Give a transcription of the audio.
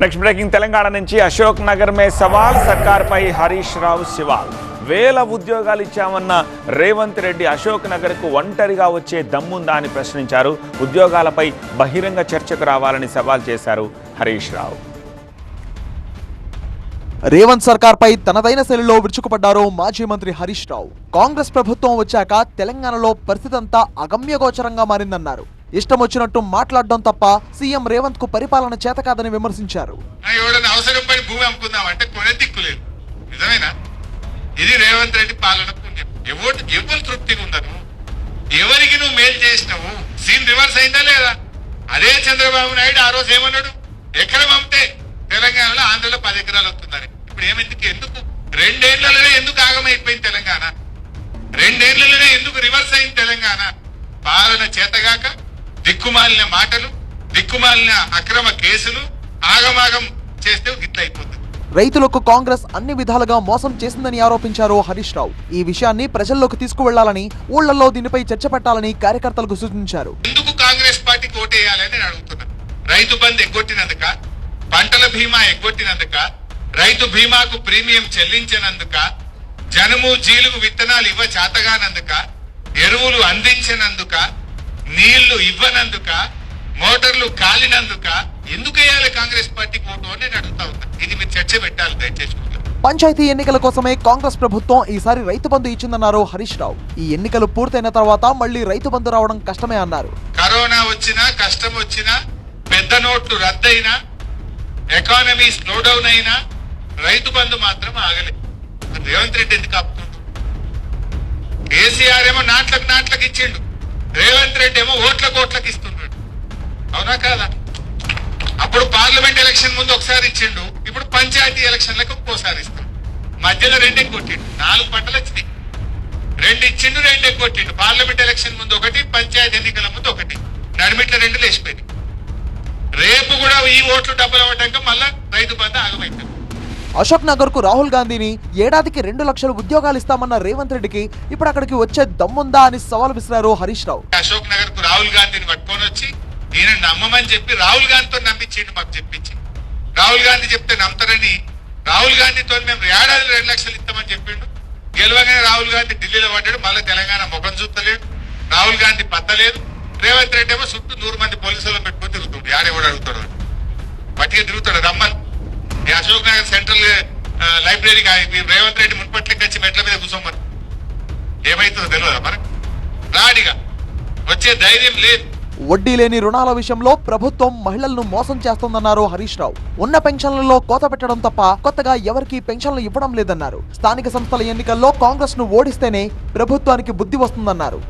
Next breaking Telangana నుంచి అశోక్ నగర్ మే సవాల్ సర్కార్పై హరీష్ రావు సవాల్. వేల ఉద్యోగాలు ఇచ్చామన్న రేవంత్ రెడ్డి అశోక్ నగర్కు ఒంటరిగా వచ్చే దమ్ముందా అని ప్రశ్నించారు. ఉద్యోగాలపై బహిరంగ చర్చకు రావాలని సవాల్ చేశారు హరీష్ రావు. రేవంత్ సర్కార్పై తనదైన శైలిలో విరుచుకుపడ్డారు మాజీ మంత్రి హరీష్ రావు. కాంగ్రెస్ ప్రభుత్వం వచ్చాక తెలంగాణలో పరిస్థితి అంతా అగమ్యగోచరంగా మారిందన్నారు. ఇష్టం వచ్చినట్టు మాట్లాడడం తప్ప సీఎం రేవంత్ కు పరిపాలన చేత కాదని విమర్శించారు. అవసరం పడి భూమి అమ్ముకుందామంటే కొనే దిక్కులేదు. నిజమేనా? ఇది రేవంత్ రెడ్డి పాలన పుణ్యం. ఎవరు తృప్తిగా ఉండను, ఎవరికి నువ్వు మేలు చేసినావు. సీన్ రివర్స్ అయిందా లేదా? అదే చంద్రబాబు నాయుడు ఆ రోజు ఏమన్నాడు, ఎకరం అమ్మితే తెలంగాణలో ఆంధ్రలో 10 ఎకరాలు వస్తుందని. ఇప్పుడు ఎందుకు 2 ఏళ్లలోనే ఎందుకు ఆగమైపోయింది తెలంగాణ? 2 ఏళ్లలోనే ఎందుకు రివర్స్ అయింది తెలంగాణ? పాలన చేతగాక దిక్కుమాలిన మాటలు, దిక్కుమాలిన అక్రమ కేసులు ఆగమాగం చేస్తే గిట్లయిపోతుంది. రైతులకు కాంగ్రెస్ అన్ని విధాలుగా మోసం చేసిందని ఆరోపించారు హరీష్ రావు. ఈ విషయాన్ని ప్రజల్లోకి తీసుకువెళ్లాలని, ఊళ్లలో దీనిపై చర్చ పెట్టాలని కార్యకర్తలకు సూచించారు. ఎందుకు కాంగ్రెస్ పార్టీకి ఓటేయాలని నేను అడుగుతున్నాను. రైతు బంధు ఎగ్గొట్టినందుక, పంటల బీమా ఎగ్గొట్టినందుక, రైతు బీమాకు ప్రీమియం చెల్లించినందుక, జనుము జీలుగు విత్తనాలు ఇవ్వ చేతగానందుక, ఎరువులు అందించినందుక, నీళ్లు ఇవ్వనందుక, మోటార్లు కాలినందుక ఎందుకు వేయాలి కాంగ్రెస్ పార్టీకి ఓటు అని నేను అడుగుతా ఉన్నా. ఇది మీరు చర్చ పెట్టాలి దయచేసి. పంచాయతీ ఎన్నికల కోసమే కాంగ్రెస్ ప్రభుత్వం ఈసారి రైతు బంధు ఇచ్చిందన్నారు హరీష్ రావు. ఈ ఎన్నికలు పూర్తయిన తర్వాత మళ్లీ రైతు బంధు రావడం కష్టమే అన్నారు. కరోనా వచ్చినా, కష్టం వచ్చినా, పెద్ద నోట్లు రద్దయినా, ఎకానమీ స్లో డౌన్ అయినా రైతు బంధు మాత్రం ఆగలేదు. రేవంత్ రెడ్డి ఎందుకు ఆపుతుండు? కేసీఆర్ ఏమో నాట్లకు ఇచ్చిండు, రేవంత్ రెడ్డి ఏమో ఓట్లకు ఇస్తున్నాడు. అవునా కాదా? అప్పుడు పార్లమెంట్ ఎలక్షన్ ముందు ఒకసారి ఇచ్చిండు, ఇప్పుడు పంచాయతీ ఎలక్షన్లకు ఇంకోసారి ఇస్తాడు. మధ్యలో 2 ఎగ్గొట్టిండు. 4 పంటలు వచ్చినాయి, 2 ఇచ్చిండు, 2 ఎగ్గొట్టిండు. పార్లమెంట్ ఎలక్షన్ ముందు ఒకటి, పంచాయతీ ఎన్నికల ముందు ఒకటి, నడిమిట్ల 2 లేచిపోయింది. రేపు కూడా ఈ ఓట్లు డబ్బులు అవ్వటాక మళ్ళా రైతు బంధు ఆగమైంది. అశోక్ నగర్ కు రాహుల్ గాంధీని ఏడాదికి 2 లక్షల ఉద్యోగాలు ఇస్తామన్న రేవంత్ రెడ్డికి ఇప్పుడు అక్కడికి వచ్చే దమ్ముందా అని సవాల్ విసిరారు హరీష్ రావు. అశోక్ నగర్ కు రాహుల్ గాంధీని పట్టుకొని వచ్చి ఈయన నమ్మమని చెప్పి రాహుల్ గాంధీతో నమ్మించిండు. మాకు చెప్పించి రాహుల్ గాంధీ చెప్తే నమ్ముతారని రాహుల్ గాంధీతో మేము ఏడాది 2 లక్షలు ఇస్తామని చెప్పిండు. గెలవగానే రాహుల్ గాంధీ ఢిల్లీలో పడ్డాడు. మళ్ళీ తెలంగాణ ముఖం చూస్తలేడు, రాహుల్ గాంధీ పత్తలేదు. రేవంత్ రెడ్డి ఏమో చుట్టూ 100 మంది పోలీసులను పెట్టుకొని తిరుగుతుండు. ఆడేవాడు అడుగుతాడు, పట్టిగా తిరుగుతాడు. రమ్మని ఈ అశోక్ నగర్ సెంట్రల్ లైబ్రరీకి రేవంత్ రెడ్డి మున్పట్లకి వచ్చి మెట్ల మీద కూర్చోమని ఏమైతుందో తెలియదా మనకు? రాడిగా వచ్చే ధైర్యం లేదు. వడ్డీ లేని రుణాల విషయంలో ప్రభుత్వం మహిళలను మోసం చేస్తోందన్నారు హరీష్ రావు. ఉన్న పెన్షన్లలో కోత పెట్టడం తప్ప కొత్తగా ఎవరికీ పెన్షన్లు ఇవ్వడం లేదన్నారు. స్థానిక సంస్థల ఎన్నికల్లో కాంగ్రెస్ ను ఓడిస్తేనే ప్రభుత్వానికి బుద్ధి వస్తుందన్నారు.